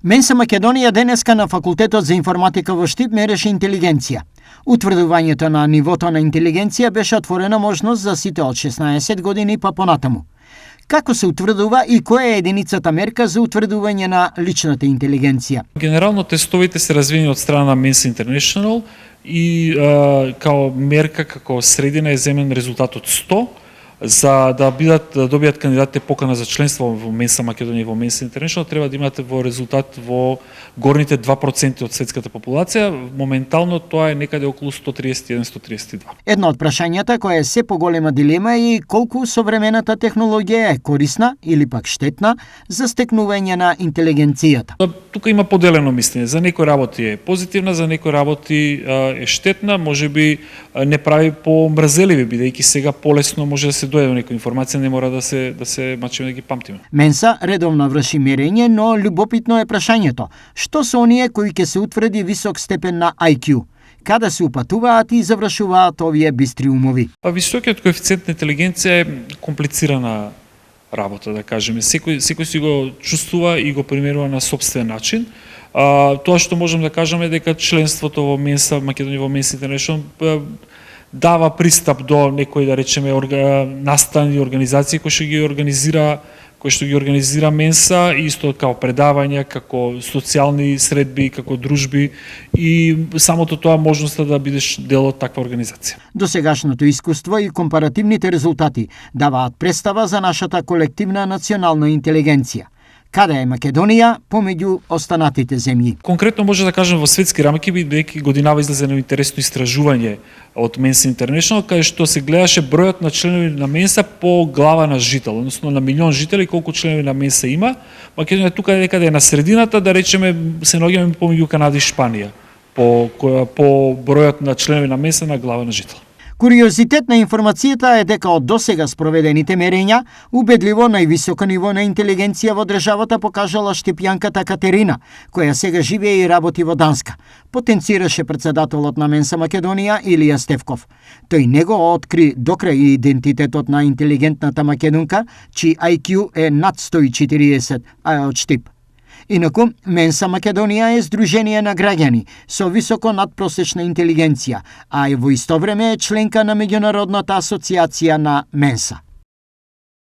Менса Македонија денеска на Факултетот за информатика во Штип мереше интелигенција. Утврдувањето на нивото на интелигенција беше отворена можност за сите од 16 години па понатаму. Како се утврдува и која е единицата мерка за утврдување на личната интелигенција? Генерално тестовите се развиени од страна на Mensa International и као мерка, како средина е земен резултат од 100, за да добијат кандидатите покана за членство во Mensa Македонија и во Mensa International, треба да имате во резултат во горните 2% од светската популација. Моментално тоа е некаде околу 131-132. Едно од прашањата која е се поголема дилема е колку современата технологија е корисна или пак штетна за стекнување на интелигенцијата. Тука има поделено мислење. За некои работи е позитивна, за некои работи е штетна, можеби не прави помрзеливи, бидејќи сега полесно може да се дојде до некоја информација, не мора да се мачиме да ги памтиме. Менса редовно врши мерење, но љубопитно е прашањето: што се оние кои ќе се утврди висок степен на IQ? Каде се упатуваат и завршуваат овие бистри умови? Високиот коефициент на интелигенција е комплицирана работа, да кажеме. Секој си го чувствува и го примерува на собствен начин. Тоа што можам да кажеме дека членството во Mensa Македонија, во Mensa International дава пристап до некои, да речеме, настани организации кои што ги организира Менса, исто како предавања, како социјални средби, како дружби и самото тоа можноста да бидеш дел од таква организација. Досегашното искуство и компаративните резултати даваат представа за нашата колективна национална интелигенција. Каде е Македонија помеѓу останатите земји? Конкретно може да кажем во светски рамки, бидејќи годинава излезе едно интересно истражување од Mensa International, каде што се гледаше бројот на членови на Менса по глава на жител, односно на милион жители колку членови на Менса има. Македонија тука некаде е на средината, да речеме се наоѓаме помеѓу Канада и Шпанија по бројот на членови на Менса на глава на жител. Куриозитет на информацијата е дека од досега спроведените мерења, убедливо највисоко ниво на интелигенција во државата покажала штипјанката Катерина, која сега живее и работи во Данска. Потенцираше председателот на Mensa Македонија Илија Стевков. Тој не го откри докрај идентитетот на интелигентната македонка, чиј IQ е над 140, а е од Штип. Инаку, Mensa Македонија е здружение на граѓани со високо надпросечна интелигенција, а и во исто време е членка на Меѓународната асоциација на Менса.